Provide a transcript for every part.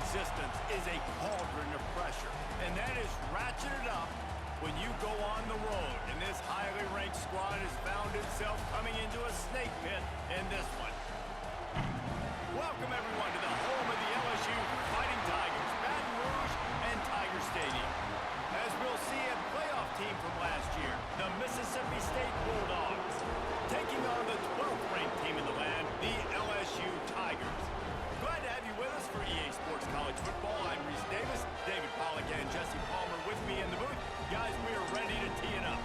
resistance is a cauldron of pressure, and that is ratcheted up when you go on the road. And this highly ranked squad has found itself coming into a snake pit in this one. Welcome, everyone, to the home of the LSU Fighting Tigers, Baton Rouge and Tiger Stadium. As we'll see, a playoff team from last year, the Mississippi State Bulldogs, taking on the 12th ranked team in the land, the LSU Tigers. Glad to have you with us for EA Sports College Football. I'm Reese Davis, David Pollack and Jesse Palmer with me in the booth. Guys, we are ready to tee it up.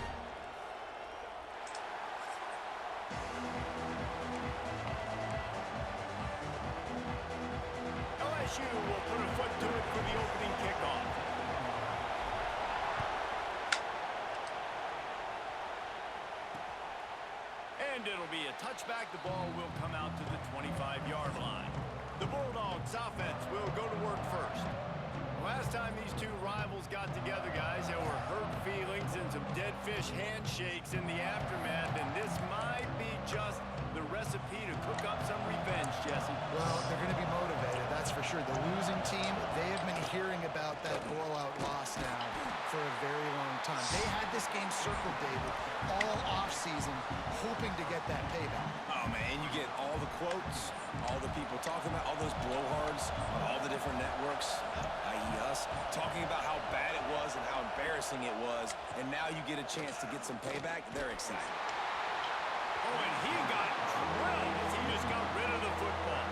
LSU will put a foot to it for the opening kickoff. And it'll be a touchback. The ball will come out to the 25-yard line. The Bulldogs offense will go to work first. Last time these two rivals got together, guys, there were hurt feelings and some dead fish handshakes in the aftermath, and this might be just the recipe to cook up some revenge, Jesse. Well, they're going to be motivated, that's for sure. The losing team, they have been hearing about that blowout loss now for a very long time. They had this game circled, David, all offseason, hoping to get that payback. Oh, man, you get all the quotes, all the people talking about, all those blowhards on all the different networks, i.e. us, talking about how bad it was and how embarrassing it was, and now you get a chance to get some payback. They're excited. Oh, and he got drilled as he just got rid of the football.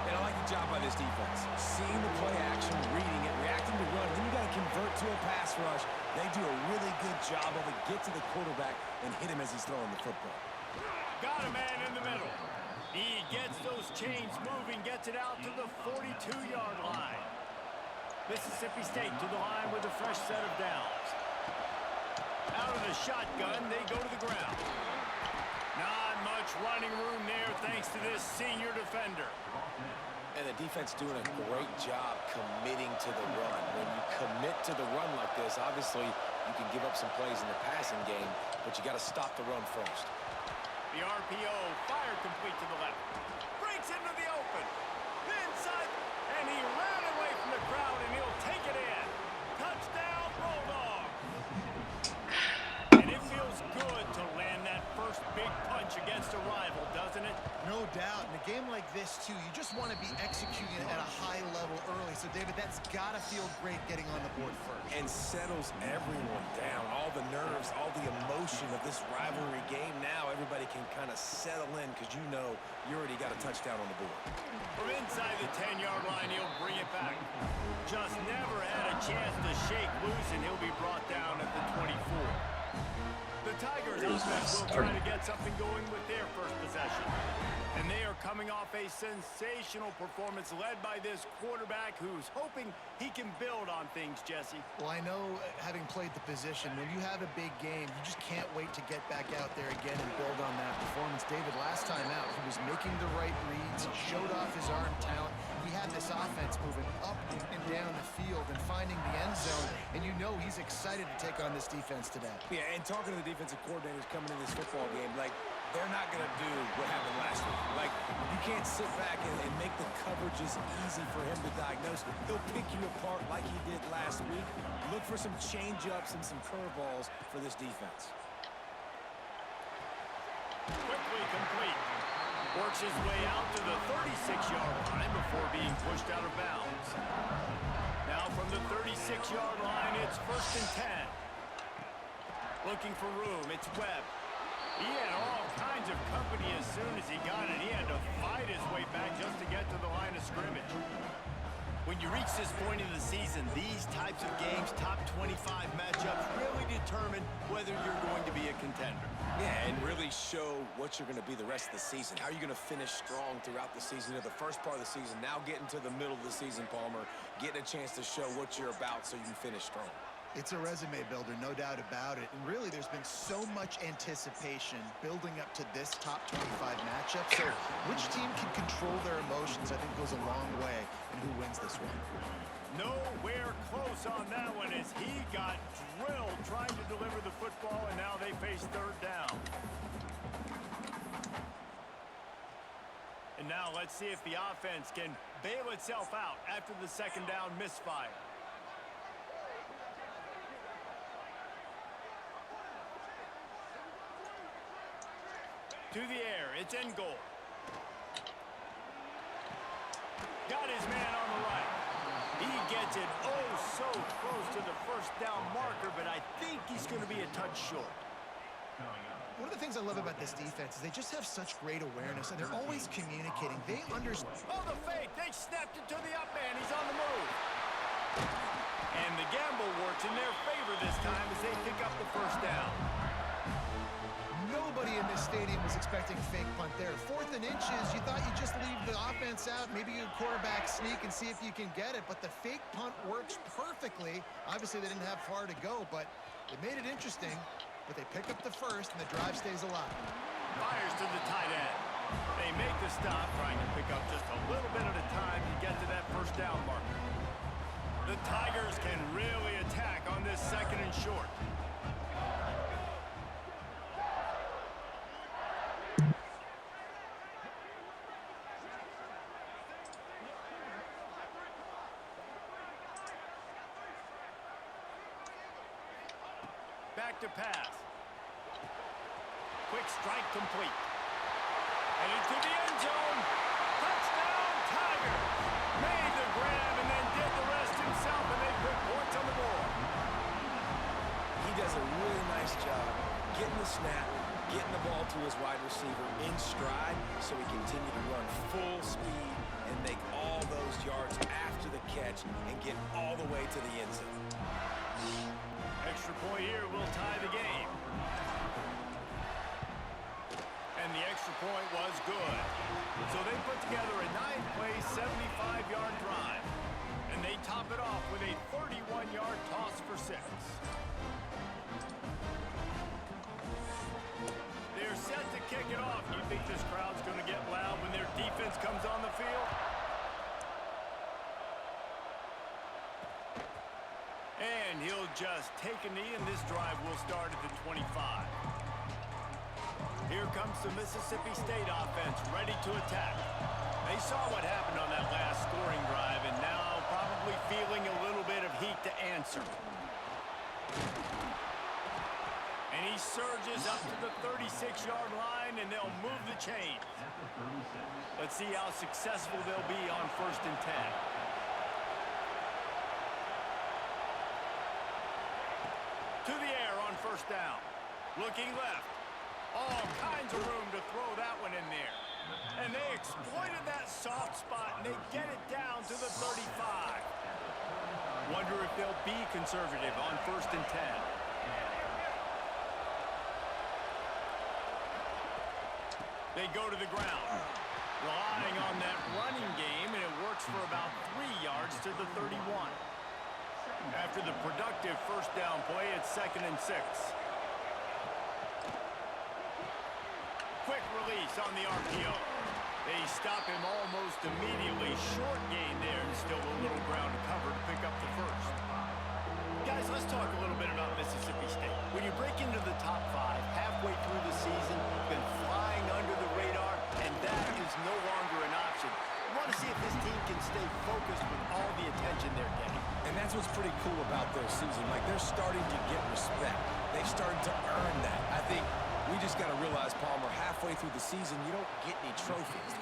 And I like the job by this defense. Seeing the play action, reading it, reacting to run, then you got to convert to a pass rush. They do a really good job of it. Get to the quarterback and hit him as he's throwing the football. Got a man in the middle. He gets those chains moving, gets it out to the 42-yard line. Mississippi State to the line with a fresh set of downs. Out of the shotgun, they go to the ground. Not much running room there thanks to this senior defender. And the defense doing a great job committing to the run. When you commit to the run like this, obviously you can give up some plays in the passing game, but you got to stop the run first. The RPO fired complete to the left. Breaks into the open. Inside, and he ran away from the crowd, and he'll take it in. Touchdown, Bulldogs. And it feels good to land that first big punch against a rival, doesn't it? No doubt. In a game like this, too, you just want to be executing at a high level early. So, David, that's got to feel great getting on the board first. And settles everyone down. All the nerves, all the emotion of this rivalry game. Now everybody can kind of settle in because you know you already got a touchdown on the board. From inside the 10-yard line, he'll bring it back. Just never had a chance to shake loose, and he'll be brought down at the 24. The Tigers offense will try to get something going with their first possession. And they are coming off a sensational performance led by this quarterback who's hoping he can build on things, Jesse. Well, I know, having played the position, when you have a big game, you just can't wait to get back out there again and build on that performance. David, last time out, he was making the right reads. He showed off his arm talent. He had this offense moving up and down the field and finding the end zone. And you know he's excited to take on this defense today. Yeah, and talking to the defensive coordinators coming in this football game, like, they're not going to do what happened last week. Like, you can't sit back and make the coverages easy for him to diagnose. He'll pick you apart like he did last week. Look for some change-ups and some curveballs for this defense. Quickly complete. Works his way out to the 36-yard line before being pushed out of bounds. Now from the 36-yard line, it's 1st and 10. Looking for room, it's Webb. He had all kinds of company as soon as he got it. He had to fight his way back just to get to the line of scrimmage. When you reach this point in the season, these types of games, top 25 matchups, really determine whether you're going to be a contender. Yeah, and really show what you're going to be the rest of the season. How are you going to finish strong throughout the season? The first part of the season, now getting to the middle of the season, Palmer, getting a chance to show what you're about so you can finish strong. It's a resume builder, no doubt about it. And really, there's been so much anticipation building up to this top 25 matchup. So which team can control their emotions, I think, goes a long way in who wins this one. Nowhere close on that one as he got drilled trying to deliver the football, and now they face 3rd down. And now let's see if the offense can bail itself out after the second down misfire. To the air, it's in goal. Got his man on the right. He gets it oh so close to the first down marker, but I think he's going to be a touch short. One of the things I love about this defense is they just have such great awareness, and they're always communicating. They understand. Oh, the fake. They snapped it to the up man. He's on the move. And the gamble works in their favor this time as they pick up the first down. Nobody in this stadium was expecting a fake punt there. 4th and inches, you thought you'd just leave the offense out, maybe you quarterback sneak and see if you can get it, but the fake punt works perfectly. Obviously, they didn't have far to go, but it made it interesting. But they pick up the first, and the drive stays alive. Fires to the tight end. They make the stop, trying to pick up just a little bit at a time to get to that first down marker. The Tigers can really attack on this second and short. Back to pass. Quick strike complete. And into the end zone. Touchdown, Tigers. Made the grab and then did the rest himself, and they put points on the board. He does a really nice job getting the snap, getting the ball to his wide receiver in stride so he continued to run full speed and make all those yards after the catch and get all the way to the end zone. Extra point here will tie the game. And the extra point was good. So they put together a 9-play, 75-yard drive. And they top it off with a 31-yard toss for 6. They're set to kick it off. Do you think this crowd's going to get loud when their defense comes on the field? And he'll just take a knee, and this drive will start at the 25. Here comes the Mississippi State offense, ready to attack. They saw what happened on that last scoring drive, and now probably feeling a little bit of heat to answer. And he surges up to the 36-yard line, and they'll move the chains. Let's see how successful they'll be on 1st and 10. To the air on 1st down. Looking left. All kinds of room to throw that one in there. And they exploited that soft spot, and they get it down to the 35. Wonder if they'll be conservative on 1st and 10. They go to the ground. Relying on that running game, and it works for about 3 yards to the 31. After the productive first down play, it's 2nd and 6. Quick release on the RPO. They stop him almost immediately. Short gain there, and still a little ground to cover to pick up the first. Guys, let's talk a little bit about Mississippi State. When you break into the top 5 halfway through the season, been flying under the radar, and that is no longer an option. You want to see if this team can stay focused with all the attention they're getting. And that's what's pretty cool about their season. Like, they're starting to get respect. They've started to earn that. I think we just got to realize, Palmer, halfway through the season, you don't get any trophies.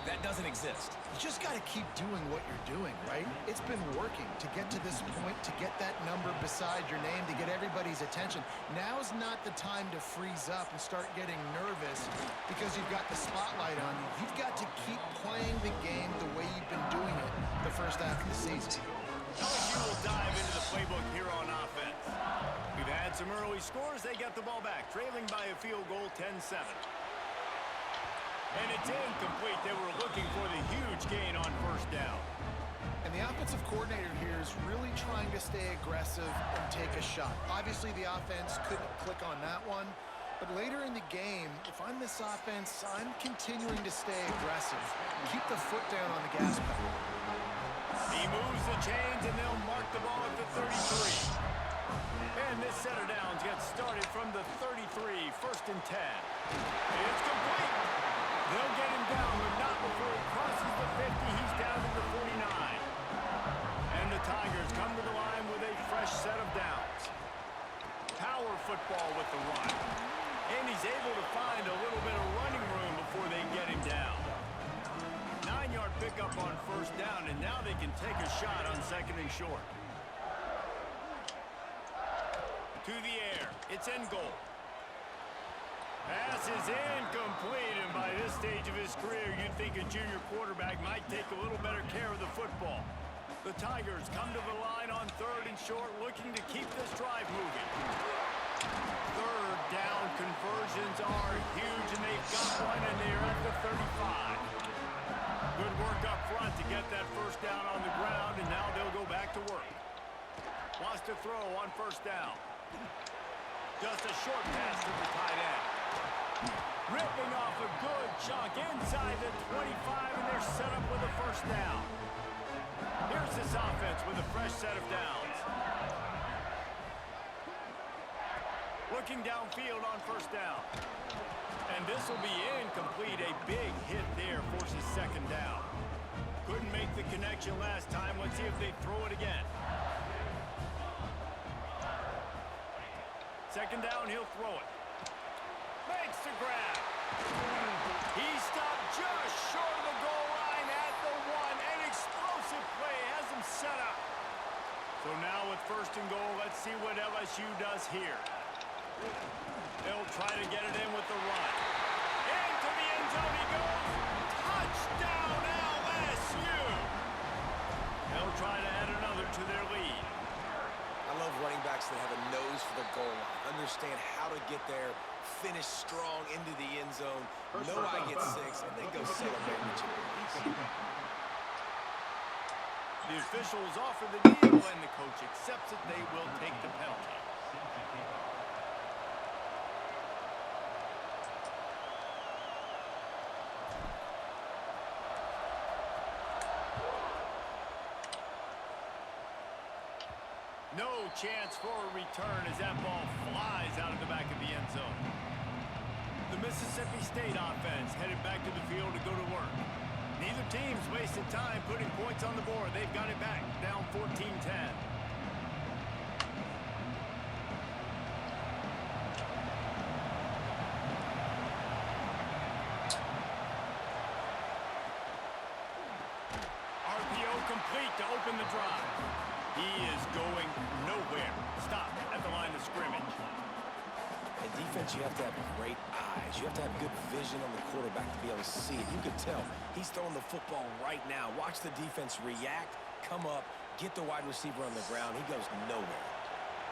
That doesn't exist. You just got to keep doing what you're doing, right? It's been working to get to this point, to get that number beside your name, to get everybody's attention. Now's not the time to freeze up and start getting nervous because you've got the spotlight on you. You've got to keep playing the game the way you've been doing it the first half of the season. LSU will dive into the playbook here on offense. We've had some early scores. They get the ball back, trailing by a field goal, 10-7. And it's incomplete. They were looking for the huge gain on 1st down. And the offensive coordinator here is really trying to stay aggressive and take a shot. Obviously, the offense couldn't click on that one. But later in the game, if I'm this offense, I'm continuing to stay aggressive. Keep the foot down on the gas pedal. He moves the chains, and they'll mark the ball at the 33. And this set of downs gets started from the 33, 1st and 10. It's complete. They'll get him down, but not before he crosses the the 50. He's down to the 49. And the Tigers come to the line with a fresh set of downs. Power football with the run. And he's able to find a little bit of running room before they get him down. 9-yard pickup on first down, and now they can take a shot on second and short. To the air. It's in goal. Pass is incomplete, and by this stage of his career, you'd think a junior quarterback might take a little better care of the football. The Tigers come to the line on third and short, looking to keep this drive moving. Third down conversions are huge, and they've got one, and they're at the 35. Good work up front to get that first down on the ground, and now they'll go back to work. Wants to throw on first down. Just a short pass to the tight end. Ripping off a good chunk inside the 25, and they're set up with a first down. Here's this offense with a fresh set of downs. Looking downfield on first down. And this will be incomplete. A big hit there forces second down. Couldn't make the connection last time. Let's see if they throw it again. Second down, he'll throw it. Makes the grab. He stopped just short of the goal line at the 1. An explosive play has him set up. So now with first and goal, let's see what LSU does here. They'll try to get it in with the run. Into the end zone he goes. Touchdown, LSU. They'll try to add another to their lead. I love running backs that have a nose for the goal line. Understand how to get there, finish strong into the end zone, know I get 6, and then go celebrate with your boys. The officials offer the deal, and the coach accepts it. They will take the penalty. No chance for a return as that ball flies out of the back of the end zone. The Mississippi State offense headed back to the field to go to work. Neither team's wasted time putting points on the board. They've got it back, down 14-10. RPO complete to open the drive. He is going nowhere. Stop at the line of scrimmage. In defense, you have to have great eyes. You have to have good vision on the quarterback to be able to see it. You can tell he's throwing the football right now. Watch the defense react, come up, get the wide receiver on the ground. He goes nowhere.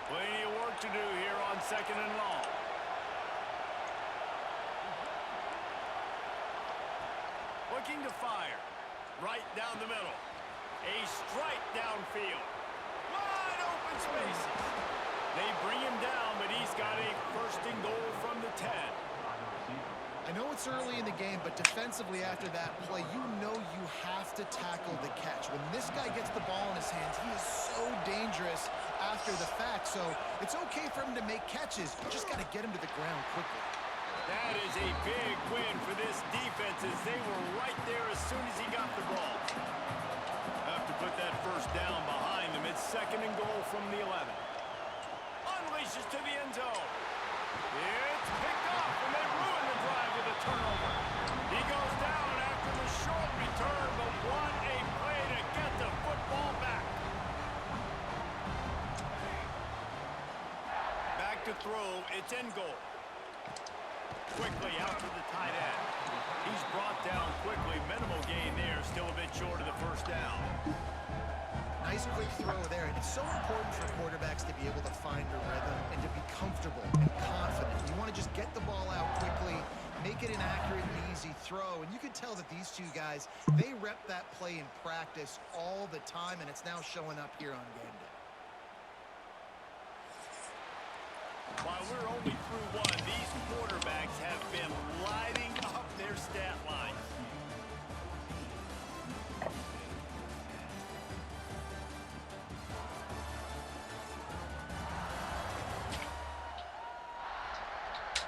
Plenty of work to do here on second and long. Looking to fire. Right down the middle. A strike downfield. Wide open spaces. They bring him down, but he's got a first and goal from the 10. I know it's early in the game, but defensively after that play, you know you have to tackle the catch. When this guy gets the ball in his hands, he is so dangerous after the fact. So it's okay for him to make catches. You just got to get him to the ground quickly. That is a big win for this defense as they were right there as soon as he got the ball. Have to put that first down behind them. It's second and goal from the 11. Unleashes to the end zone. It's picked off, and they ruin the drive with a turnover. He goes down after the short return, but what a play to get the football back. Back to throw. It's in goal. Quickly out to the tight end. He's brought down quickly. Minimal gain there. Still a bit short of the first down. Nice quick throw there. And it's so important for quarterbacks to be able to find a rhythm and to be comfortable and confident. You want to just get the ball out quickly, make it an accurate and easy throw. And you can tell that these two guys, they rep that play in practice all the time, and it's now showing up here on game day. While we're only through one, these quarterbacks have been lighting up their stat lines.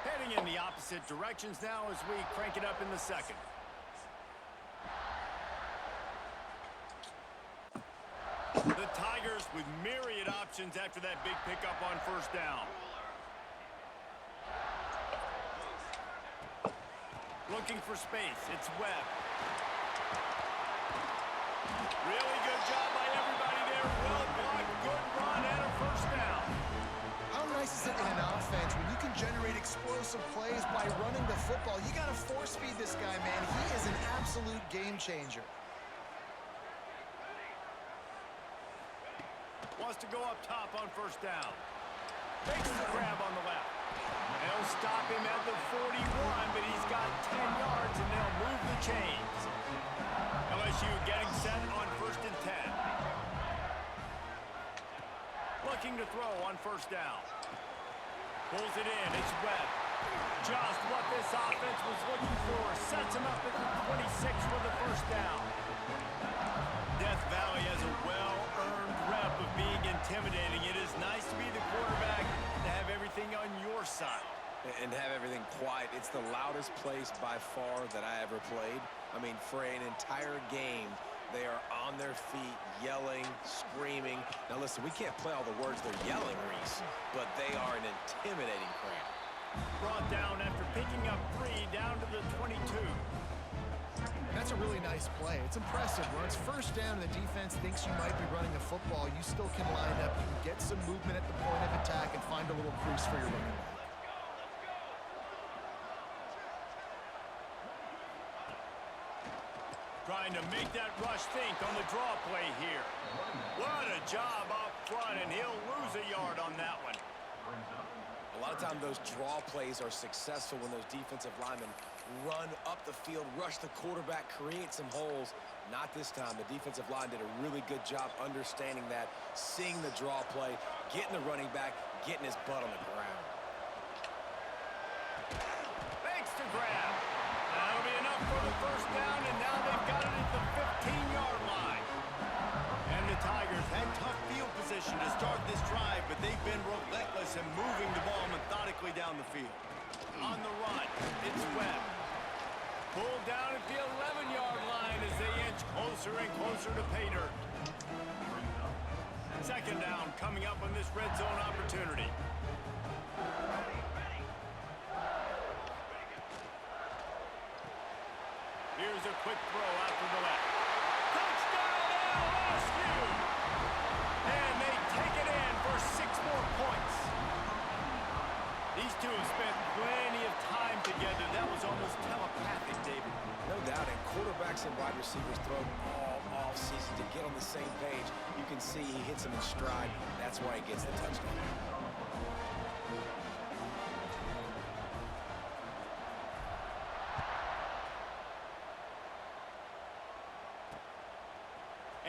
Heading in the opposite directions now as we crank it up in the second. options after that big pickup on first down. Looking for space. It's Webb. Really good job by everybody there. Well blocked. Good run and a first down. How nice is it in an offense when you can generate explosive plays by running the football? You got to force feed this guy, man. He is an absolute game changer. Wants to go up top on first down. Makes the grab on the left. They'll stop him at the 41, but he's got 10 yards, and they'll move the chains. LSU getting set on 1st and 10. Looking to throw on first down. Pulls it in. It's Webb. Just what this offense was looking for. Sets him up at the 26 for the first down. Death Valley has a well-earned rep of being intimidating. It is nice to be the quarterback, to have everything on your side. And have everything quiet. It's the loudest place by far that I ever played. I mean, for an entire game, they are on their feet, yelling, screaming. Now, listen, we can't play all the words they're yelling, Reese, but they are an intimidating crowd. Brought down after picking up 3 down to the 22. That's a really nice play. It's impressive. When it's first down and the defense thinks you might be running the football, you still can line up. You can get some movement at the point of attack and find a little crease for your running back. Trying to make that rush think on the draw play here. What a job up front, and he'll lose a yard on that one. A lot of times those draw plays are successful when those defensive linemen run up the field, rush the quarterback, create some holes. Not this time. The defensive line did a really good job understanding that, seeing the draw play, getting the running back, getting his butt on the ground. Makes the grab. That'll be enough for the first down, and now they've got it at the 15-yard line. And the Tigers had tough field position to start this drive, but they've been relentless in moving the ball methodically down the field. On the run, it's Webb. Pulled down at the 11-yard line as they inch closer and closer to pay dirt. Second down coming up on this red zone opportunity. Here's a quick throw out to the left. Touchdown LSU! And they take it in for 6 more points. These two have spent plenty of time together. That was almost telepathic, David. No doubt, and quarterbacks and wide receivers throw all off-season to get on the same page. You can see he hits them in stride. That's why he gets the touchdown.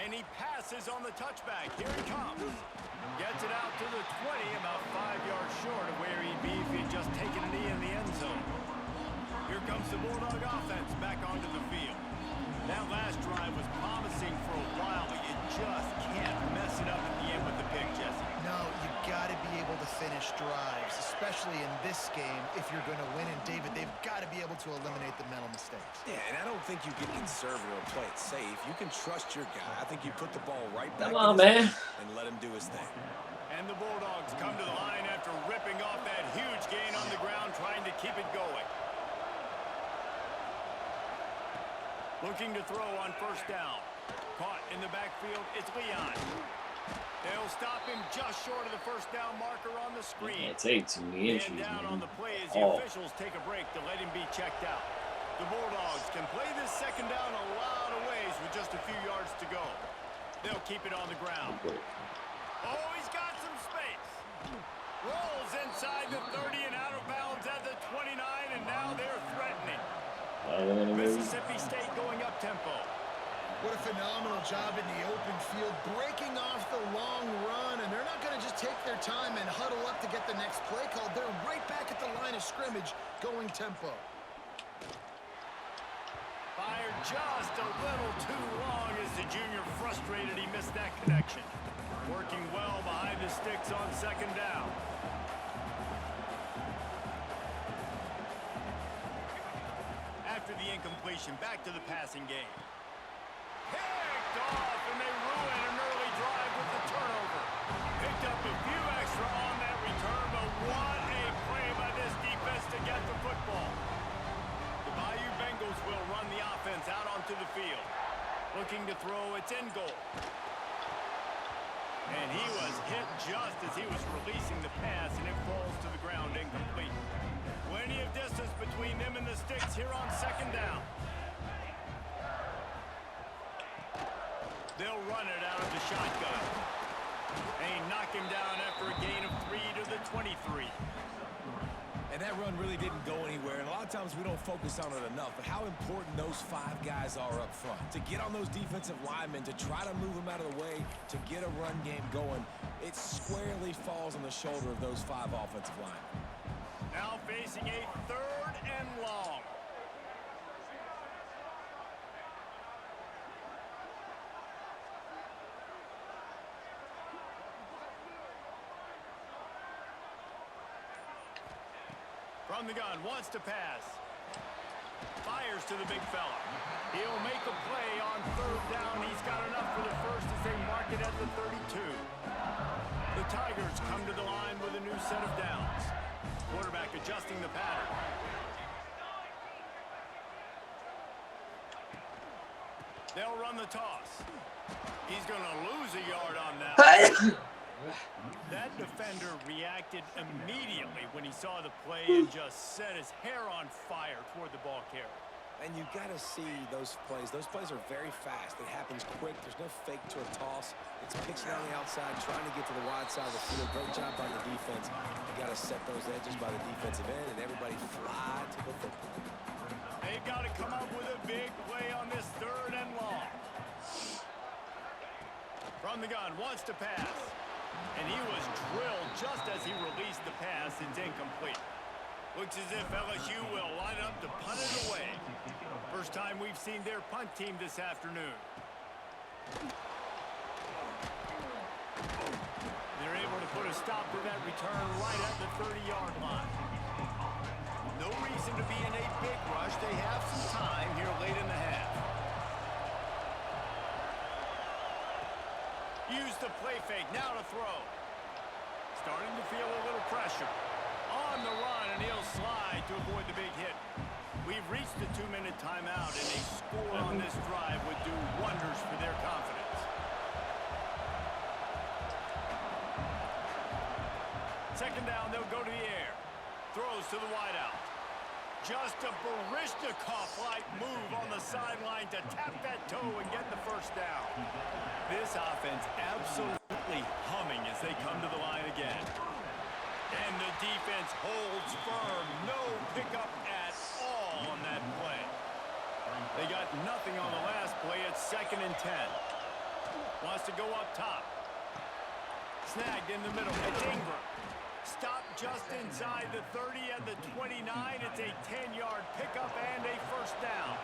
And he passes on the touchback. Here he comes. Gets it out to the 20, about 5 yards short of where he'd be if he'd just taken a knee in the end zone. Here comes the Bulldog offense back onto the field. That last drive was promising for a while, but you just can't mess it up at the end with the pick, Jesse. No, you got to be able to finish drives, especially in this game if you're going to win. And, David, they've got to be able to eliminate the mental mistakes. Yeah, and I don't think you get conservative or play it safe. You can trust your guy. I think you put the ball right back Come on, man. and let him do his thing. And the Bulldogs come to the line after ripping off that huge gain on the ground, trying to keep it going. Looking to throw on first down. Caught in the backfield, it's Leon. They'll stop him just short of the first down marker on the screen. Can't take too many inches, And down man. on the play as the officials take a break to let him be checked out. The Bulldogs can play this second down a lot of ways with just a few yards to go. They'll keep it on the ground. Oh, he's got some space. Rolls inside the 30 and out of bounds at the 29, and now they're threatening. Mississippi State going up tempo. What a phenomenal job in the open field, breaking off the long run, and they're not going to just take their time and huddle up to get the next play called. They're right back at the line of scrimmage, going tempo. Fired just a little too long as the junior frustrated he missed that connection. Working well behind the sticks on second down. After the incompletion, back to the passing game. Picked off, and they ruin an early drive with the turnover. Picked up a few extra on that return, but what a play by this defense to get the football. The Bayou Bengals will run the offense out onto the field. Looking to throw, it's in goal. And he was hit just as he was releasing the pass, and it falls to the ground incomplete. Plenty of distance between them and the sticks here on second down. They'll run it out of the shotgun. They knock him down after a gain of 3 to the 23. And that run really didn't go anywhere. And a lot of times we don't focus on it enough. But how important those 5 guys are up front. To get on those defensive linemen, to try to move them out of the way, to get a run game going, it squarely falls on the shoulder of those 5 offensive linemen. Now facing a 3rd and long. From the gun, wants to pass. Fires to the big fella. He'll make a play on 3rd down. He's got enough for the first as they mark it at the 32. The Tigers come to the line with a new set of downs. Quarterback adjusting the pattern. They'll run the toss. He's going to lose a yard on that. That defender reacted immediately when he saw the play and just set his hair on fire toward the ball carrier. And you got to see those plays. Those plays are very fast. It happens quick. There's no fake to a toss. It's pitching on the outside, trying to get to the wide side of the field. Great job by the defense. You got to set those edges by the defensive end, and everybody fly to the football. They've got to come up with a big play on this 3rd and long. From the gun, wants to pass. And he was drilled just as he released the pass. It's incomplete. Looks as if LSU will line up to punt it away. First time we've seen their punt team this afternoon. They're able to put a stop to that return right at the 30-yard line. No reason to be in a big rush. They have some time here late in the half. Use the play fake, now to throw. Starting to feel a little pressure. On the run, and he'll slide to avoid the big hit. We've reached the 2-minute timeout, and a score on this drive would do wonders for their confidence. Second down, they'll go to the air. Throws to the wideout. Just a Baryshnikov-like move on the sideline to tap that toe and get the first down. This offense absolutely humming as they come to the line again. And the defense holds firm. No pickup at all on that play. They got nothing on the last play. It's 2nd and 10. Wants to go up top. Snagged in the middle. It's Ingram. Stopped just inside the 30 and the 29. It's a 10-yard pickup and a first down.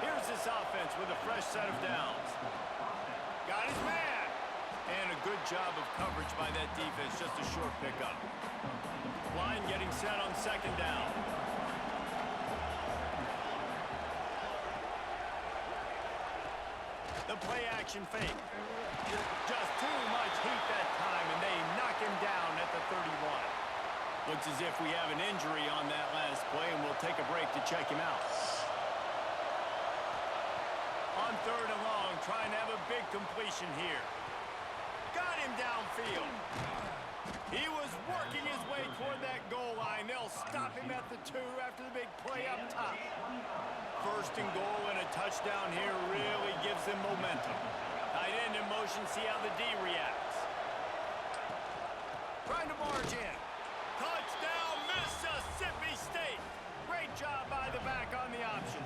Here's this offense with a fresh set of downs. Got his man. And a good job of coverage by that defense. Just a short pickup. Line getting set on 2nd down. The play action fake. Just too much heat that time, and they knock him down at the 31. Looks as if we have an injury on that last play, and we'll take a break to check him out. On 3rd and long, trying to have a big completion here. Got him downfield. He was working his way toward that goal line. They'll stop him at the 2 after the big play up top. 1st and goal and a touchdown here really gives them momentum. Tight end in motion, see how the D reacts. Trying to barge in. Touchdown, Mississippi State. Great job by the back on the option.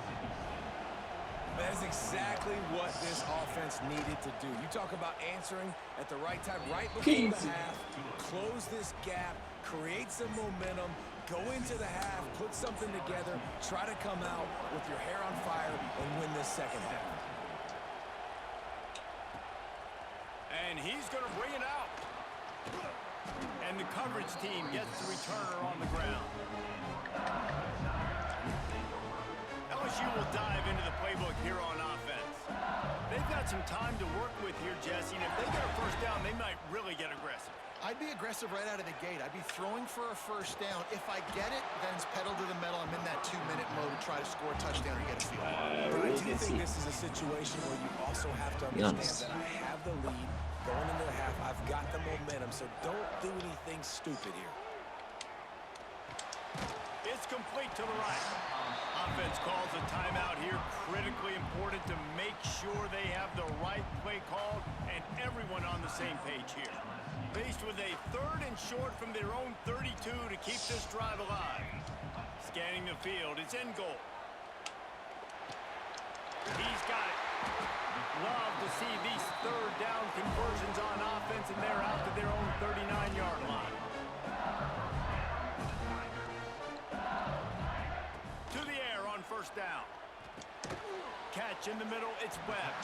That's exactly what this offense needed to do. You talk about answering at the right time, right before the half, close this gap, create some momentum, go into the half, put something together, try to come out with your hair on fire and win this second half. And he's going to bring it out. And the coverage team gets the returner on the ground. LSU will dive into the playbook here on offense. They've got some time to work with here, Jesse, and if they get a first down, they might really get aggressive. I'd be aggressive right out of the gate. I'd be throwing for a first down. If I get it, then it's pedal to the metal. I'm in that 2-minute mode to try to score a touchdown or get a field goal. I do think this is a situation where you also have to understand that I have the lead going into the half. I've got the momentum, so don't do anything stupid here. It's complete to the right. Offense calls a timeout here. Critically important to make sure they have the right play called and everyone on the same page here. Faced with a 3rd and short from their own 32 to keep this drive alive. Scanning the field, it's in goal. He's got it. Love to see these 3rd down conversions on offense, and they're out to their own 39-yard line. To the air on first down. Catch in the middle, it's Webb.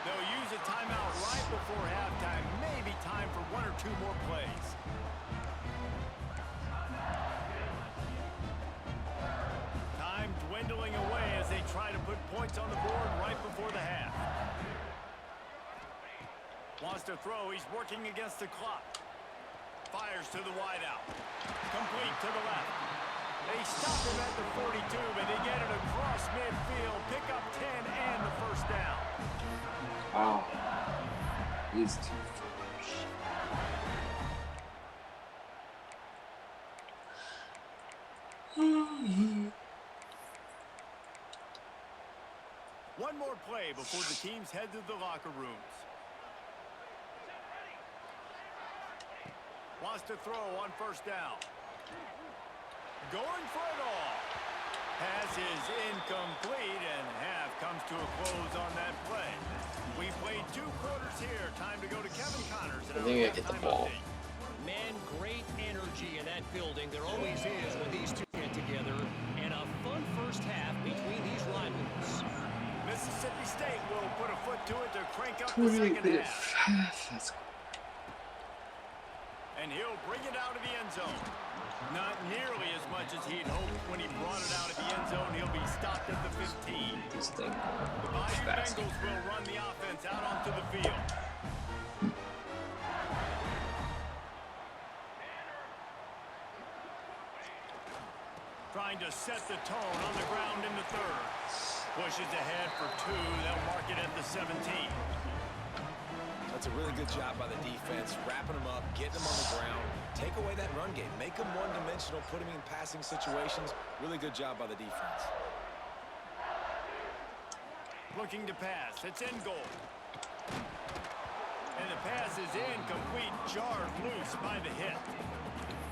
They'll use a timeout right before halftime. Maybe time for 1 or 2 more plays. Time dwindling away as they try to put points on the board right before the half. Wants to throw, he's working against the clock. Fires to the wideout. Complete to the left. They stop him at the 42, but they get it across midfield. Pick up 10 and the first down. Wow. These two foolish. One more play before the teams head to the locker rooms. Wants to throw on first down. Going for it all. Pass is incomplete, and half comes to a close on that play. We played 2 quarters here. Time to go to Kevin Connors. I think I get the ball. Man, great energy in that building. There always is when these two get together. And a fun first half between these rivals. Mississippi State will put a foot to it to crank up the second half. And he'll bring it out of the end zone. Not nearly as much as he'd hoped when he brought it out of the end zone. He'll be stopped at the 15. This thing The Bayou Bengals will run the offense out onto the field. Trying to set the tone on the ground in the 3rd. Pushes ahead for 2. They'll mark it at the 17. That's a really good job by the defense, wrapping them up, getting them on the ground. Take away that run game. Make them one-dimensional, put them in passing situations. Really good job by the defense. Looking to pass. It's in goal. And the pass is incomplete. Jarred loose by the hit.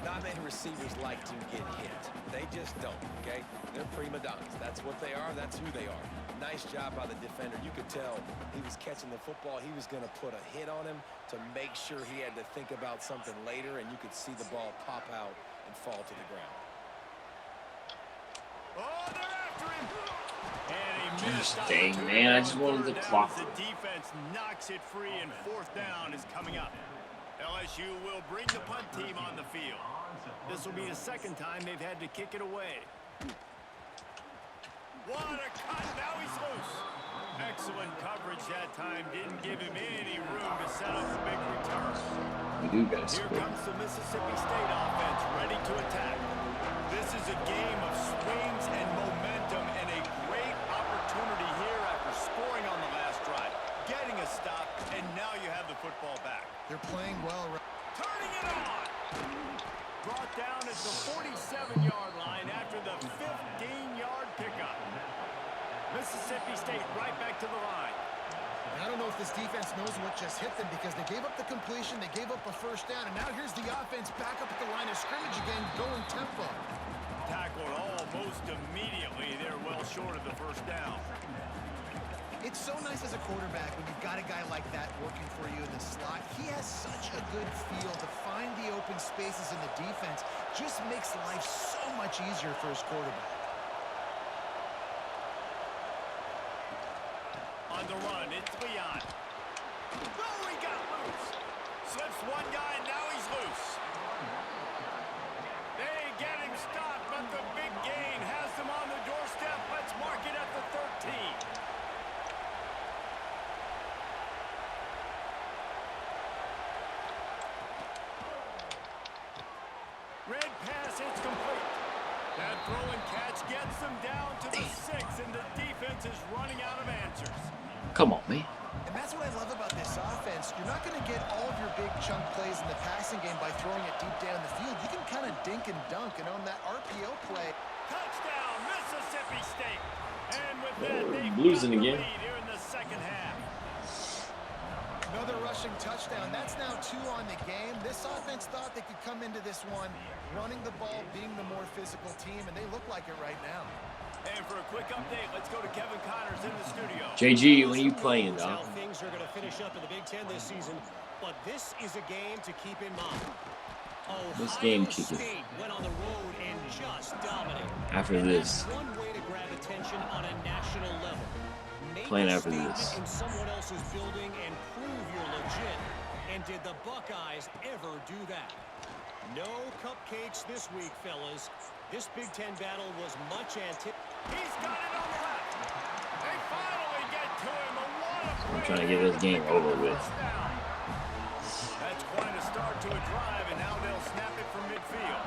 Not many receivers like to get hit. They just don't, okay? They're prima donnas. That's what they are. That's who they are. Nice job by the defender. You could tell he was catching the football. He was going to put a hit on him to make sure he had to think about something later, and you could see the ball pop out and fall to the ground. Oh, they're after him. And he missed. Dang, man, I just wanted the clock. The defense knocks it free, and 4th down is coming up. LSU will bring the punt team on the field. This will be the 2nd time they've had to kick it away. What a cut. Now he's loose. Excellent coverage that time. Didn't give him any room to set up a big return. We do got to Here score. comes the Mississippi State offense ready to attack. This is a game of swings and momentum and a great opportunity here after scoring on the last drive, getting a stop, and now you have the football back. They're playing well. Turning it on. Brought down at the 47-yard line after the 15-yard pickup. Mississippi State right back to the line. I don't know if this defense knows what just hit them because they gave up the completion, they gave up a first down, and now here's the offense back up at the line of scrimmage again, going tempo. Tackled almost immediately. They're well short of the first down. It's so nice as a quarterback when you've got a guy like that working for you in the slot. He has such a good feel to find the open spaces in the defense. Just makes life so much easier for his quarterback. On the run, it's Leon. Oh, he got loose. Slips one guy, and now he's loose. They get him stopped, but the big gain has them on the doorstep. Let's mark it at the 13. pass, it's complete. That throw and catch gets them down to the 6, and the defense is running out of answers. Come on, man. And that's what I love about this offense. You're not going to get all of your big chunk plays in the passing game by throwing it deep down the field. You can kind of dink and dunk, and on that RPO play. Touchdown, Mississippi State. And with that, We're they've losing got the again. lead here in the second half. Another rushing touchdown. That's now 2 on the game. This offense thought they could come into this one running the ball, being the more physical team, and they look like it right now. And for a quick update, let's go to Kevin Connors in the studio. JG, when are you playing, How dog? things are going to finish up in the Big Ten this season, but this is a game to keep in mind. This Ohio game kicker. State went on the road and just dominated. After And this. that's one way to grab attention on a national level. Make Playing a after statement this. in someone else's building and prove you're legit. And did the Buckeyes ever do that? No cupcakes this week, fellas. This Big Ten battle was much anticipated. He's got it on the left. They finally get to him. I'm trying to get this game over with. That's quite a start to a drive, and now they'll snap it from midfield.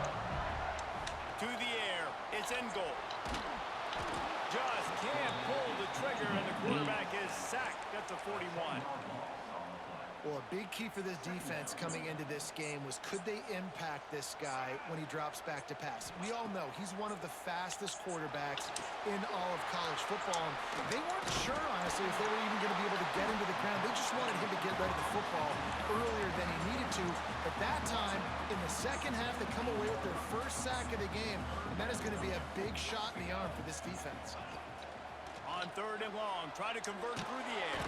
To the air. It's in goal. Just can't pull the trigger, and the quarterback is sacked at the 41. Well, a big key for this defense coming into this game was could they impact this guy when he drops back to pass? We all know he's one of the fastest quarterbacks in all of college football. They weren't sure, honestly, if they were even going to be able to get him to the ground. They just wanted him to get rid of the football earlier than he needed to. But that time, in the second half, they come away with their first sack of the game, and that is going to be a big shot in the arm for this defense. On 3rd and long, try to convert through the air.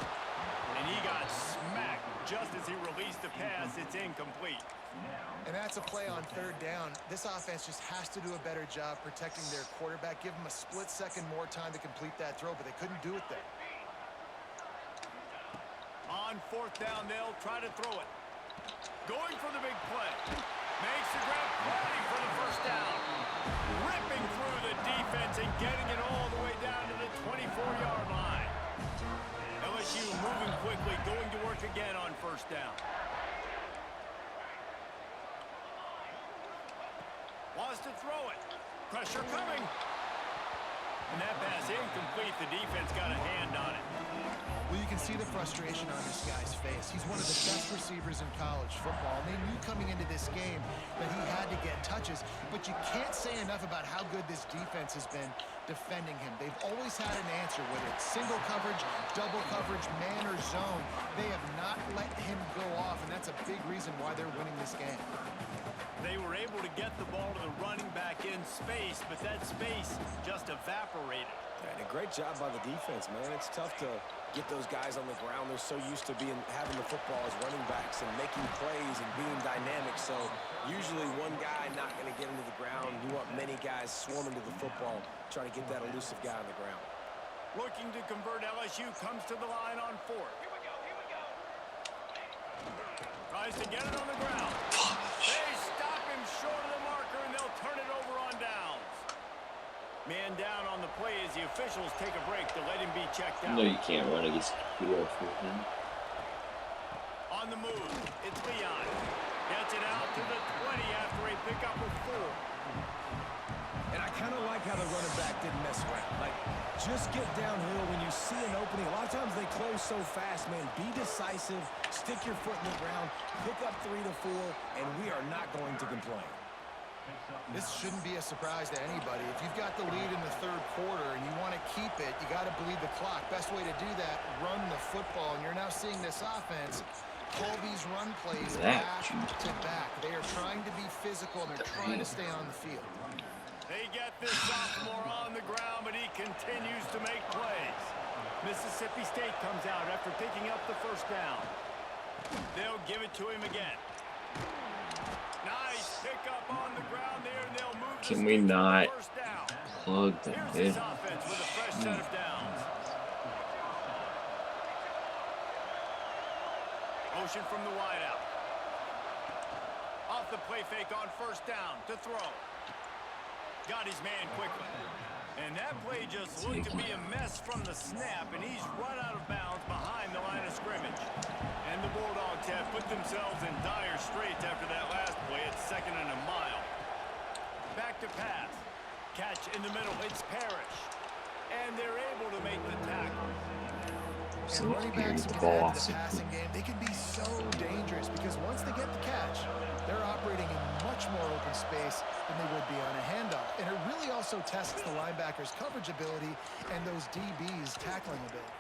And he got smacked just as he released the pass. It's incomplete. And that's a play on 3rd down. This offense just has to do a better job protecting their quarterback. Give them a split second more time to complete that throw, but they couldn't do it there. On 4th down, they'll try to throw it. Going for the big play. Makes the grab, ready for the first down. Ripping through the defense and getting it all the way down to the 24-yard line. LSU moving quickly, going to work again on 1st down. Wants to throw it. Pressure coming. And that pass incomplete. The defense got a hand on it. Well, you can see the frustration on this guy's face. He's one of the best receivers in college football. And they knew coming into this game that he had to get touches, but you can't say enough about how good this defense has been defending him. They've always had an answer, whether it's single coverage, double coverage, man or zone. They have not let him go off, and that's a big reason why they're winning this game. They were able to get the ball to the running back in space, but that space just evaporated. And a great job by the defense, man. It's tough to get those guys on the ground. They're so used to having the football as running backs and making plays and being dynamic. So usually one guy not going to get into the ground. You want many guys swarming to the football, trying to get that elusive guy on the ground. Looking to convert, LSU comes to the line on 4th. Tries to get it on the ground. They stop him short of the marker, and they'll turn it over on downs. Man down on the play as the officials take a break to let him be checked out. No, you can't run against Kilo for him. On the move, it's Leon. Gets it out to the 20 after a pickup of 4. And I kind of like how the running back didn't mess around. Like, just get downhill when you see an opening. A lot of times they close so fast, man. Be decisive, stick your foot in the ground, pick up 3 to 4, and we are not going to complain. This shouldn't be a surprise to anybody. If you've got the lead in the 3rd quarter and you want to keep it, you got to bleed the clock. Best way to do that, run the football. And you're now seeing this offense call these run plays back to back. They are trying to be physical, and they're trying to stay on the field. They get this sophomore on the ground, but he continues to make plays. Mississippi State comes out after picking up the 1st down. They'll give it to him again. Nice pickup on the ground there, and they'll move. Can we not plug the Here's this offense with a fresh set of downs. Motion from the wideout. Off the play fake on 1st down to throw. Got his man quickly. And that play just looked to be a mess from the snap, and he's run out of bounds behind the line of scrimmage. And the Bulldogs have put themselves in dire straits after that last play at 2nd and a mile. pass. Catch in the middle. It's Parrish. And they're able to make the tackle. And running backs get out of the passing game. They can be so dangerous because once they get the catch, they're operating in much more open space than they would be on a handoff. And it really also tests the linebacker's coverage ability and those DBs' tackling ability.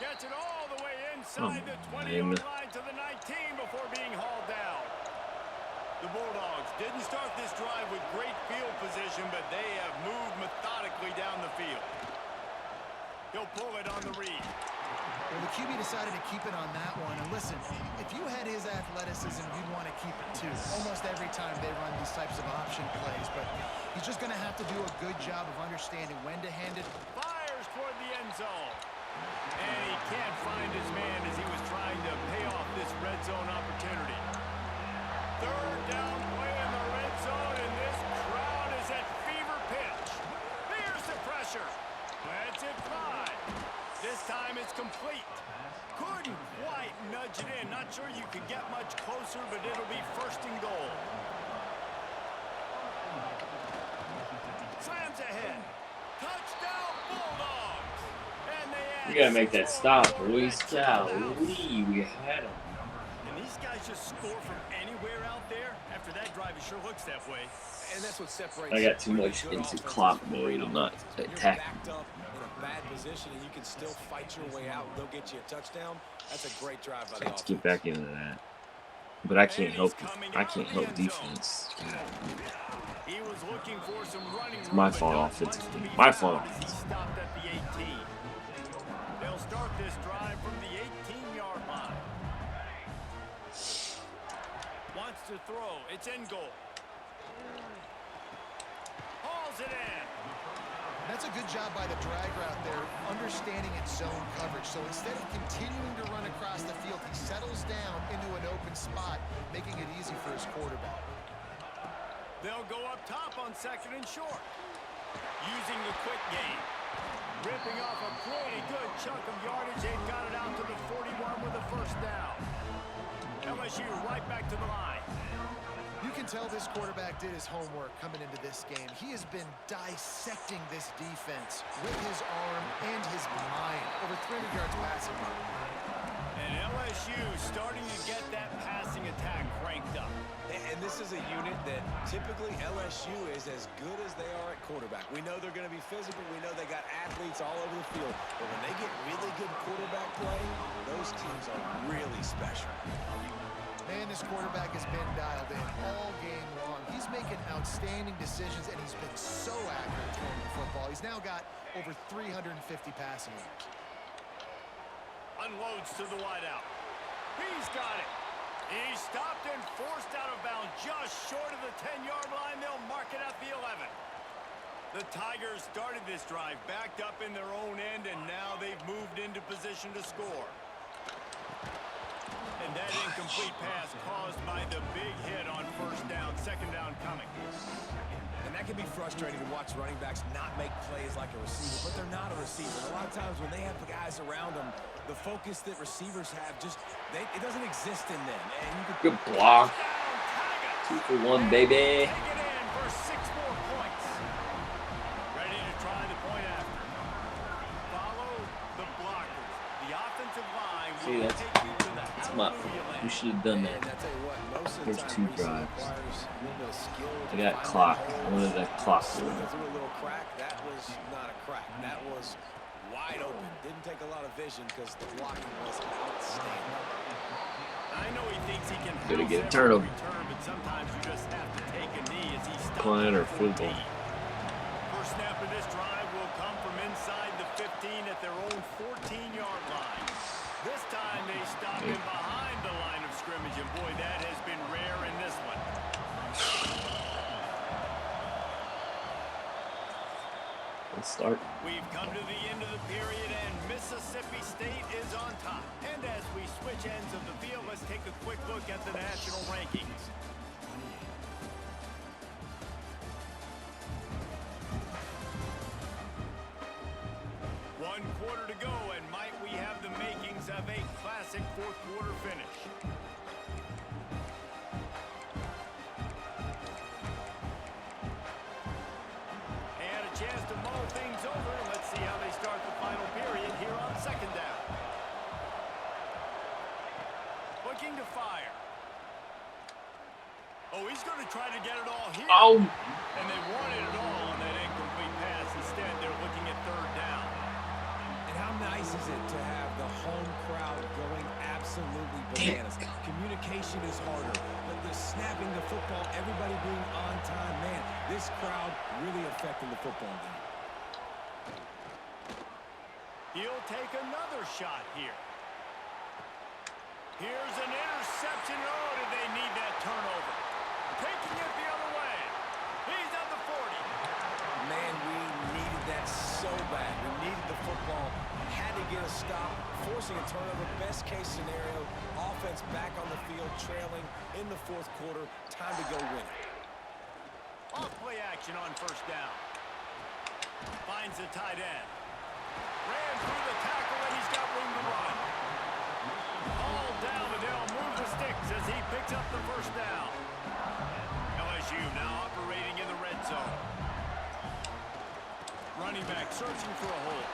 Gets it all the way inside the 20-yard line to the 19 before being hauled down. The Bulldogs didn't start this drive with great field position, but they have moved methodically down the field. He'll pull it on the read. Well, the QB decided to keep it on that one. And listen, if you had his athleticism, you'd want to keep it too. Almost every time they run these types of option plays. But he's just going to have to do a good job of understanding when to hand it. Fires toward the end zone. And he can't find his man as he was trying to pay off this red zone opportunity. Third down play in the red zone, and this crowd is at fever pitch. Here's the pressure. Lets it fly. This time it's complete. Couldn't quite nudge it in. Not sure you could get much closer, but it'll be first and goal. Slams ahead. Touchdown Bulldogs. And they add We gotta make that stop, boys. Golly, we had him. And these guys just score from anywhere out there. After that drive, it sure looks that way. And that's what separates. I got too much into clock mode. I'm not attacking. Backed up in a bad position, and you can still fight your way out. They'll get you a touchdown. That's a great drive by the Let's offense. get back into that. But I can't help. I can't help defense. He was looking for some running It's my room, but fault not offensively. much to be My found fault. as he stopped at the 18. They'll start this drive from the 18-yard line. Wants to throw. It's in goal. Hauls it in. That's a good job by the drag route there, understanding its zone coverage. So instead of continuing to run across the field, he settles down into an open spot, making it easy for his quarterback. They'll go up top on second and short. Using the quick game. Ripping off a pretty good chunk of yardage. They've got it out to the 41 with a first down. LSU right back to the line. You can tell this quarterback did his homework coming into this game. He has been dissecting this defense with his arm and his mind. Over 300 yards passing. And LSU starting to get that passing attack cranked up. And this is a unit that typically LSU is as good as they are at quarterback. We know they're going to be physical. We know they got athletes all over the field. But when they get really good quarterback play, those teams are really special. Man, this quarterback has been dialed in all game long. He's making outstanding decisions, and he's been so accurate throwing the football. He's now got over 350 passing yards. Unloads to the wideout. He's got it. He's stopped and forced out of bounds just short of the 10-yard line. They'll mark it at the 11. The Tigers started this drive backed up in their own end, and now they've moved into position to score. And that incomplete pass caused by the big hit on first down. Second down coming. And that can be frustrating to watch running backs not make plays like a receiver, but they're not a receiver. A lot of times when they have the guys around them, the focus that receivers have it doesn't exist in them. And you can Good block. 2 for 1, baby. Take it in for 6 more points. Ready to try the point after. Follow the blockers. The offensive line See, will that's take you to the my. house where you land. We should have done that. And I tell you what, most of the There's time 2 drives. requires a little bit of skill to I got find clock. that I hole. wanted that clock. Through a little crack. That was not a crack. That was wide open. Didn't take a lot of vision because the blocking was outstanding. I know he thinks he can Gotta house get a every turnover. return, but sometimes you just have to take a knee as he stops Punt or at the football. 14. First snap of this drive will come from inside the 15 at their own 14-yard line. This time they stop him behind the line of scrimmage, and boy, that has been rare in this one. Let's start. We've come to the end of the period, and Mississippi State is on top. And as we switch ends of the field, let's take a quick look at the national rankings. One quarter to go, and might we have the makings of a classic fourth quarter finish. see how they start the final period here on second down. Looking to fire. Oh, he's going to try to get it all here. Oh. And they wanted it all on that incomplete pass. Instead, they're looking at third down. And how nice is it to have the home crowd going absolutely bananas? Communication is harder, but the snapping the football, everybody being on time, man, this crowd really affecting the football game. He'll take another shot here. Here's an interception. Oh, did they need that turnover? Taking it the other way. He's at the 40. Man, we needed that so bad. We needed the football. Had to get a stop, forcing a turnover. Best case scenario, offense back on the field, trailing in the fourth quarter. Time to go win it. Off play action on first down. Finds the tight end. Ran through the tackle, and he's got room to run. All down, and they'll move the sticks as he picks up the first down. LSU now operating in the red zone. Running back searching for a hole.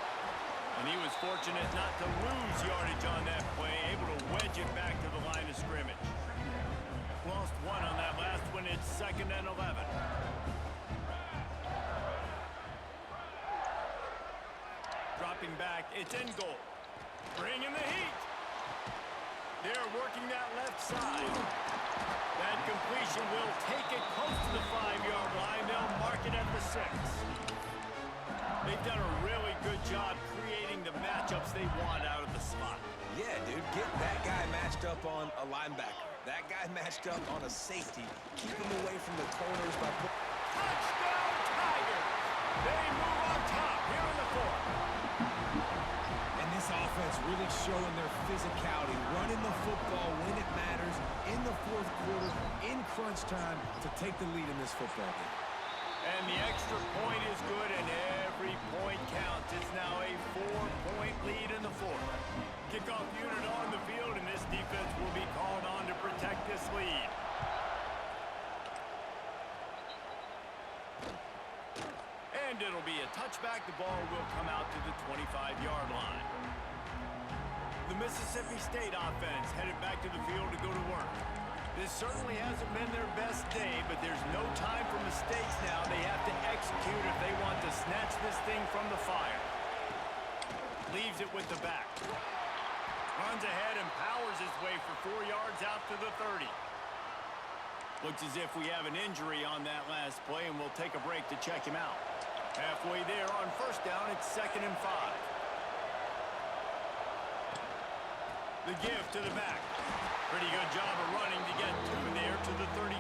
And he was fortunate not to lose yardage on that play, able to wedge it back to the line of scrimmage. Lost one on that last one. It's 2nd and 11. Dropping back, it's in goal. Bringing the heat. They're working that left side. That completion will take it close to the 5-yard line. They'll mark it at the 6. They've done a really good job creating the matchups they want out of the slot. Yeah, dude, get that guy matched up on a linebacker. That guy matched up on a safety. Keep him away from the corners by putting... Touchdown, Tigers! They move on top here in the 4th. And this offense really showing their physicality, running the football when it matters, in the fourth quarter, in crunch time, to take the lead in this football game. And the extra point is good, and every point counts. It's now a 4-point lead in the 4th. Kickoff unit on the field, and this defense will be called on to protect this lead. And it'll be a touchback. The ball will come out to the 25-yard line. The Mississippi State offense headed back to the field to go to work. This certainly hasn't been their best day, but there's no time for mistakes now. They have to execute if they want to snatch this thing from the fire. Leaves it with the back. Runs ahead and powers his way for 4 yards out to the 30. Looks as if we have an injury on that last play, and we'll take a break to check him out. Halfway there on first down, it's 2nd and 5. The give to the back. Pretty good job of running to get 2 there to the 32.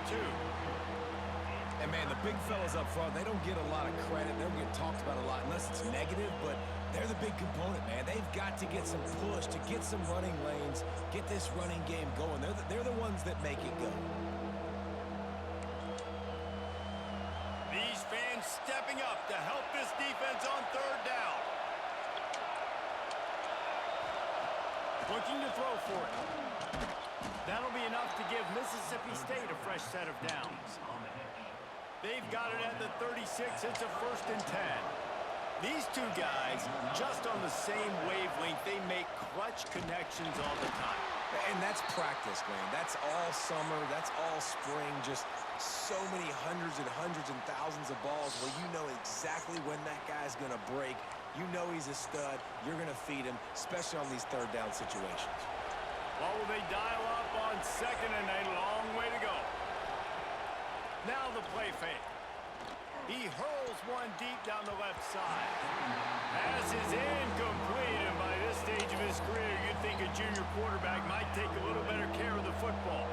And, man, the big fellas up front, they don't get a lot of credit. They don't get talked about a lot unless it's negative, but they're the big component, man. They've got to get some push, to get some running lanes, get this running game going. They're the ones that make it go. These fans stepping up to help this defense on third down. Looking to throw for it. That'll be enough to give Mississippi State a fresh set of downs. They've got it at the 36. It's a 1st and 10. These two guys, just on the same wavelength, they make clutch connections all the time. And that's practice, man. That's all summer. That's all spring. Just so many hundreds and thousands of balls where you know exactly when that guy's going to break. You know he's a stud. You're going to feed him, especially on these third down situations. Well, will they dial up on 2nd and a long way to go? Now the play fake. He hurls one deep down the left side. Pass is incomplete, and by this stage of his career, you'd think a junior quarterback might take a little better care of the football.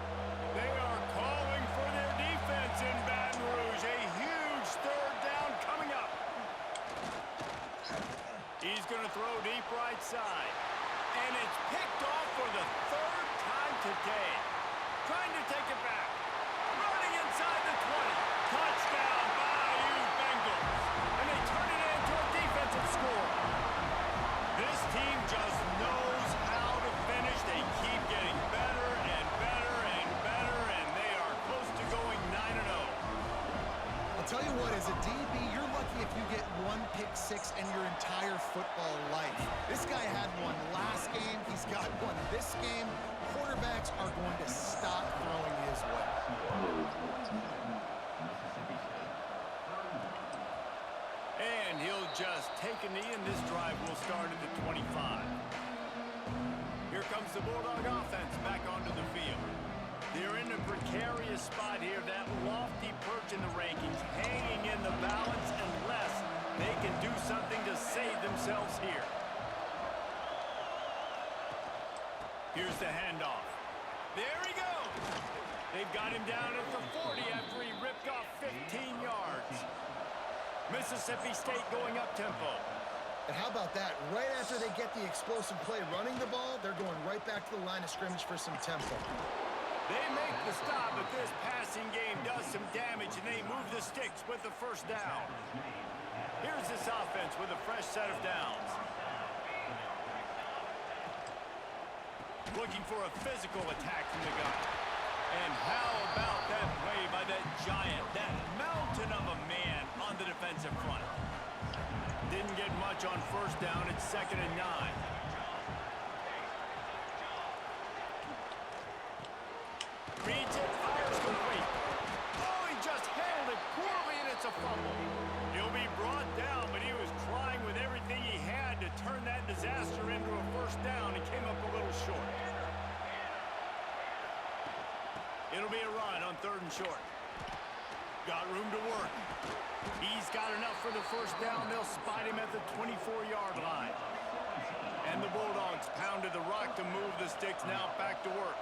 They are calling for their defense in Baton Rouge. A huge third down coming up. He's going to throw deep right side. And it's picked off for the 3rd time today. Trying to take it back. Running inside the 20. Touchdown, Bayou Bengals. And they turn it into a defensive score. This team just knows how to finish. They keep getting better and better and better, and they are close to going 9-0. I'll tell you what, as a DB, you're lucky if you get one pick six in your entire football life. This guy had one last game. He's got one this game. Quarterbacks are going to stop throwing his way. And he'll just take a knee, and this drive will start at the 25. Here comes the Bulldog offense back onto the field. They're in a precarious spot here, that lofty perch in the rankings, hanging in the balance unless they can do something to save themselves here. Here's the handoff. There he goes. They've got him down at the 40 after he ripped off 15 yards. Mississippi State going up-tempo. And how about that? Right after they get the explosive play running the ball, they're going right back to the line of scrimmage for some tempo. They make the stop, but this passing game does some damage, and they move the sticks with the first down. Here's this offense with a fresh set of downs. Looking for a physical attack from the gun. And how about that play by that giant, that mountain of a man on the defensive front? Didn't get much on first down. It's 2nd and 9. Reads it, fires complete. Oh, he just handled it poorly, and it's a fumble. He'll be brought down, but he was trying with everything he had to turn that disaster into a first down. He came up a little short. It'll be a run on 3rd and short. Got room to work. He's got enough for the first down. They'll spot him at the 24-yard line. And the Bulldogs pounded the rock to move the sticks. Now back to work.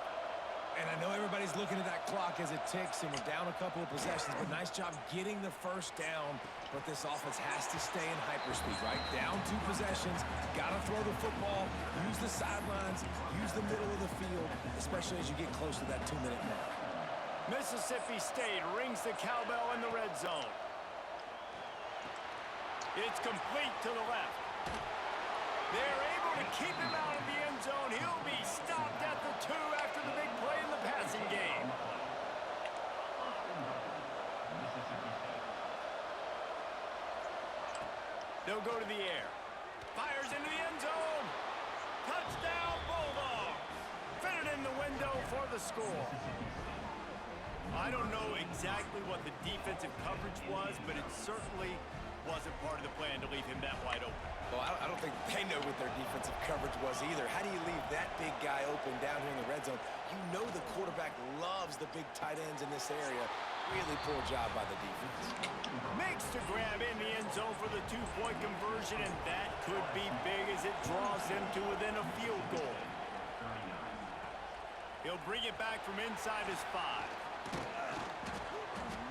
And I know everybody's looking at that clock as it ticks, and we're down a couple of possessions, but nice job getting the first down. But this offense has to stay in hyperspeed, right? Down 2 possessions, got to throw the football, use the sidelines, use the middle of the field, especially as you get close to that 2-minute mark. Mississippi State rings the cowbell in the red zone. It's complete to the left. They're able to keep him out of the end zone. He'll be stopped at the 2 after the big play in the passing game. They'll go to the air. Fires into the end zone. Touchdown, Bulldogs. Fitted in the window for the score. I don't know exactly what the defensive coverage was, but it certainly wasn't part of the plan to leave him that wide open. Well, I don't think they know what their defensive coverage was either. How do you leave that big guy open down here in the red zone? You know the quarterback loves the big tight ends in this area. Really poor job by the defense. Makes the grab in the end zone for the 2-point conversion, and that could be big as it draws them to within a field goal. He'll bring it back from inside his 5.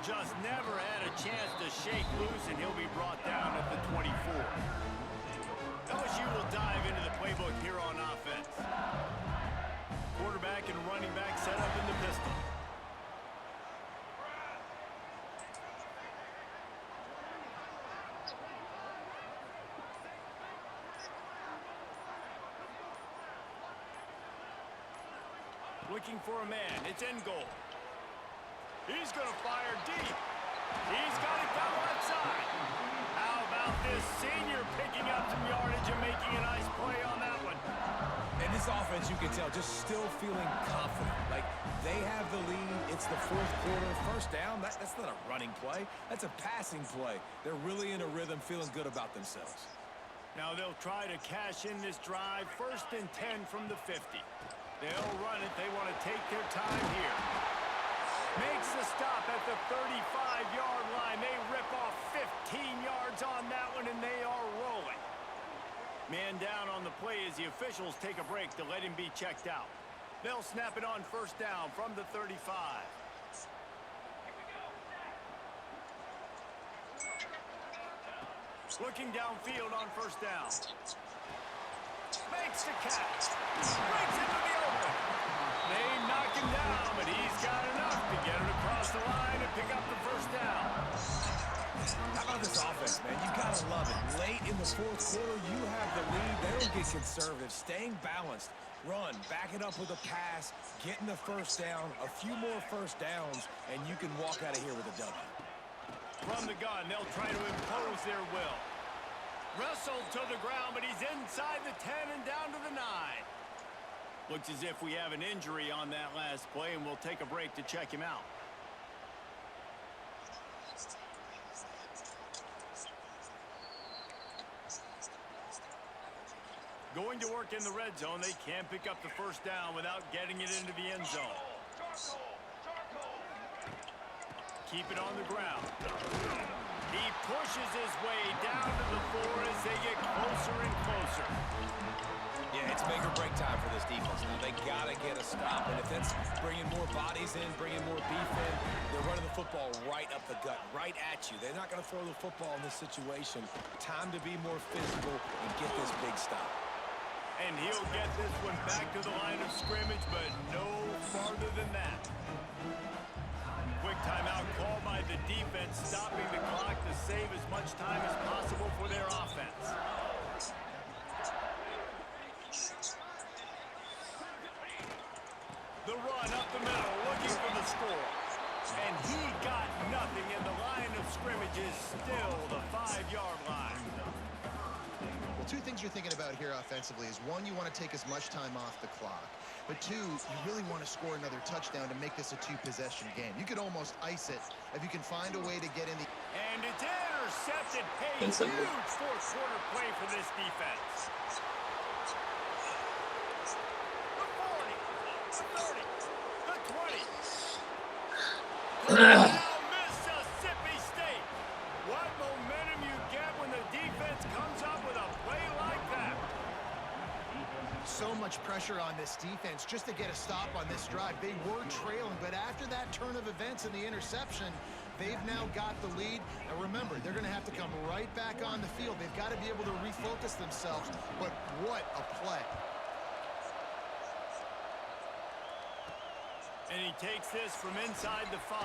Just never had a chance to shake loose, and he'll be brought down at the 24. LSU will dive into the playbook here on offense. Quarterback and running back set up in the pistol. Looking for a man. It's in goal. He's going to fire deep. He's got it down left side. How about this senior picking up some yardage and making a nice play on that one? And this offense, you can tell, just still feeling confident. Like, they have the lead. It's the 4th quarter. First down, that's not a running play. That's a passing play. They're really in a rhythm, feeling good about themselves. Now they'll try to cash in this drive. 1st and 10 from the 50. They'll run it. They want to take their time here. Makes the stop at the 35-yard line. They rip off 15 yards on that one, and they are rolling. Man down on the play as the officials take a break to let him be checked out. They'll snap it on 1st down from the 35. Looking downfield on 1st down. Makes the catch. Breaks into the open. They knock him down, but he's got enough to get it across the line and pick up the 1st down. How about this offense, man? You got to love it. Late in the 4th quarter, you have the lead. They don't get conservative. Staying balanced. Run, back it up with a pass, getting the 1st down, a few more 1st downs, and you can walk out of here with a W. From the gun, they'll try to impose their will. Wrestled to the ground, but he's inside the 10 and down to the 9. Looks as if we have an injury on that last play, and we'll take a break to check him out. Going to work in the red zone, they can't pick up the first down without getting it into the end zone. Keep it on the ground. He pushes his way down to the 4 as they get closer and closer. Yeah, it's make or break time for this defense. Now, they got to get a stop, and if that's bringing more bodies in, bringing more beef in, they're running the football right up the gut, right at you. They're not going to throw the football in this situation. Time to be more physical and get this big stop. And he'll get this one back to the line of scrimmage, but no farther than that. Quick timeout called by the defense, stopping the clock to save as much time as possible for their offense. The run up the middle, looking for the score. And he got nothing, and the line of scrimmage is still the 5-yard line. Well, two things you're thinking about here offensively is, one, you want to take as much time off the clock. But two, you really want to score another touchdown to make this a 2-possession game. You could almost ice it if you can find a way to get in the... And it's intercepted. Hey, huge fourth-quarter play for this defense. The 40, the 30, the 20. Mississippi State. What momentum you get when the defense comes up with a play like that. So much pressure on this defense just to get a stop on this drive. They were trailing, but after that turn of events and the interception, they've now got the lead. And remember, they're going to have to come right back on the field. They've got to be able to refocus themselves. But what a play. And he takes this from inside the 5.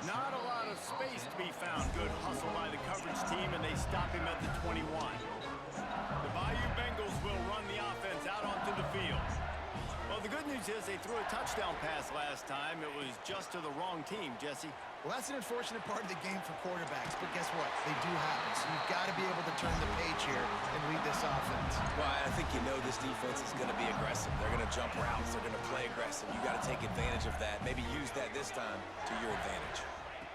Not a lot of space to be found. Good hustle by the coverage team, and they stop him at the 21. The Bayou Bengals will run the offense out onto the field. Well, the good news is they threw a touchdown pass last time. It was just to the wrong team, Jesse. Well, that's an unfortunate part of the game for quarterbacks, but guess what? They do happen, so you've got to be able to turn the page here and lead this offense. Well, I think you know this defense is going to be aggressive. They're going to jump routes. They're going to play aggressive. You got to take advantage of that. Maybe use that this time to your advantage.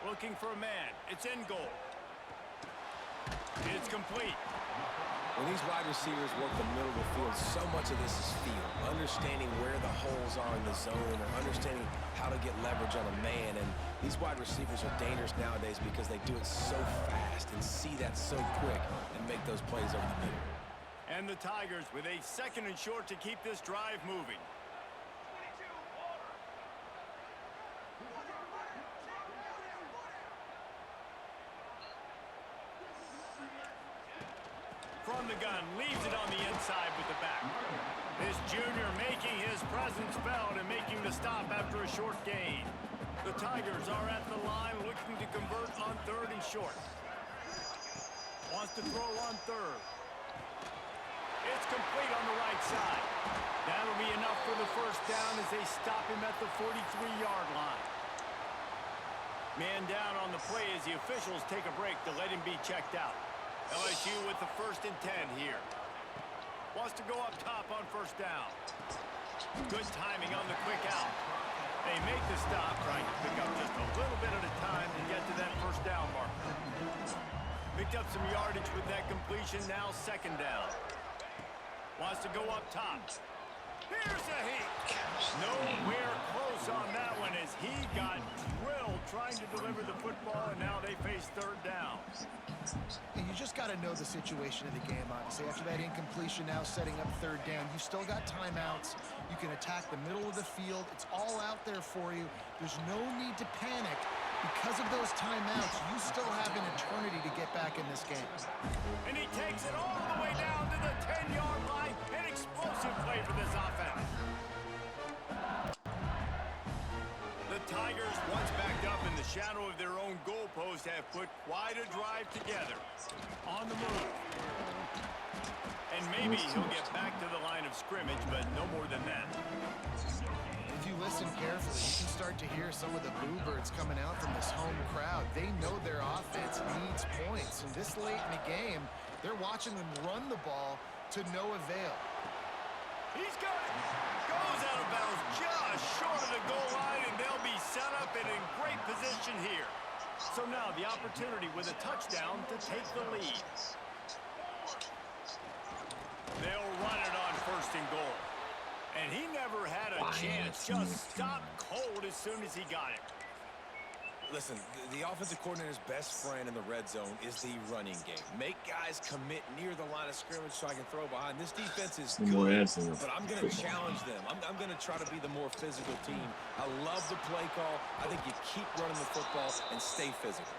Looking for a man. It's in goal. It's complete. When these wide receivers work the middle of the field, so much of this is feel. Understanding where the holes are in the zone, or understanding how to get leverage on a man. And these wide receivers are dangerous nowadays because they do it so fast and see that so quick and make those plays over the middle. And the Tigers with a 2nd and short to keep this drive moving. From the gun, leaves it on the inside with the back. This junior making his presence felt and making the stop after a short gain. The Tigers are at the line looking to convert on 3rd and short. Wants to throw on 3rd. It's complete on the right side. That'll be enough for the first down as they stop him at the 43-yard line. Man down on the play as the officials take a break to let him be checked out. LSU with the 1st and 10 here. Wants to go up top on first down. Good timing on the quick out. They make the stop, trying to pick up just a little bit at a time to get to that first down marker. Picked up some yardage with that completion, now 2nd down. Wants to go up top. Here's a heat. Nowhere close on that one as he got drilled trying to deliver the football, and now they face 3rd down. And you just got to know the situation of the game, obviously. After that incompletion, now setting up 3rd down. You've still got timeouts. You can attack the middle of the field. It's all out there for you. There's no need to panic. Because of those timeouts, you still have an eternity to get back in this game. And he takes it all the way down to the 10-yard line. An explosive play for this offense. The Tigers, once backed up in the shadow of their own goalpost, have put quite a drive together. On the move. And maybe he'll get back to the line of scrimmage, but no more than that. If you listen carefully, you can start to hear some of the bluebirds coming out from this home crowd. They know their offense needs points. And this late in the game, they're watching them run the ball to no avail. He's got it. Goes out of bounds just short of the goal line, and they'll be set up and in great position here. So now the opportunity with a touchdown to take the lead. They'll run it on first and goal. And he never had a chance. Just stopped cold as soon as he got it. Listen, the offensive coordinator's best friend in the red zone is the running game. Make guys commit near the line of scrimmage so I can throw behind. This defense is good, but I'm going to challenge them. I'm going to try to be the more physical team. I love the play call. I think you keep running the football and stay physical.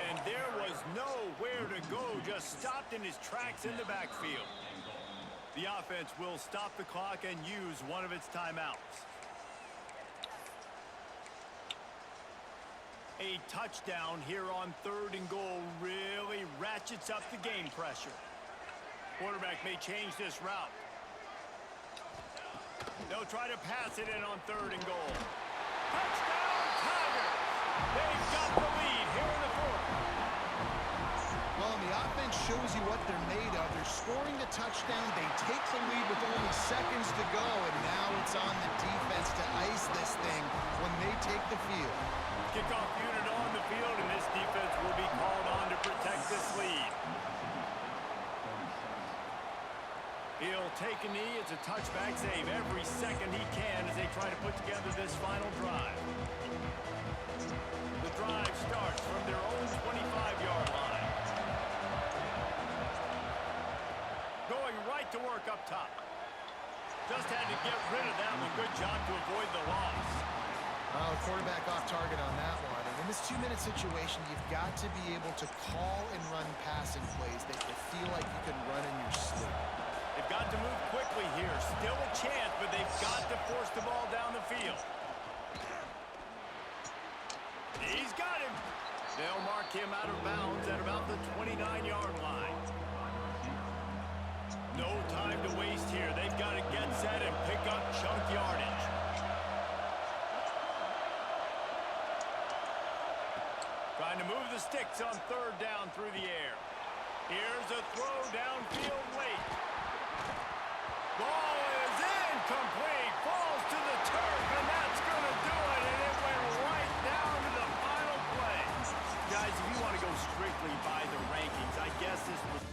And there was nowhere to go, just stopped in his tracks in the backfield. The offense will stop the clock and use one of its timeouts. A touchdown here on third and goal really ratchets up the game pressure. Quarterback may change this route. They'll try to pass it in on third and goal. Touchdown, Tigers! They've got the lead here in the fourth. Well, and the offense shows you what they're made of. They're scoring the touchdown. They take the lead with only seconds to go, and now it's on the defense to ice this thing when they take the field. Kickoff unit on the field, and this defense will be called on to protect this lead. He'll take a knee. It's a touchback save every second he can as they try to put together this final drive. The drive starts from their own 25-yard line. Going right to work up top. Just had to get rid of that one. Good job to avoid the loss. Oh, quarterback off target on that one. And in this 2-minute situation, you've got to be able to call and run passing plays that you feel like you can run in your sleep. They've got to move quickly here. Still a chance, but they've got to force the ball down the field. He's got him. They'll mark him out of bounds at about the 29-yard line. No time to waste here. They've got to get set and pick up chunk yardage. Trying to move the sticks on third down through the air. Here's a throw downfield late. Ball is incomplete. Falls to the turf, and that's going to do it. And it went right down to the final play. Guys, if you want to go strictly by the rankings, I guess this was...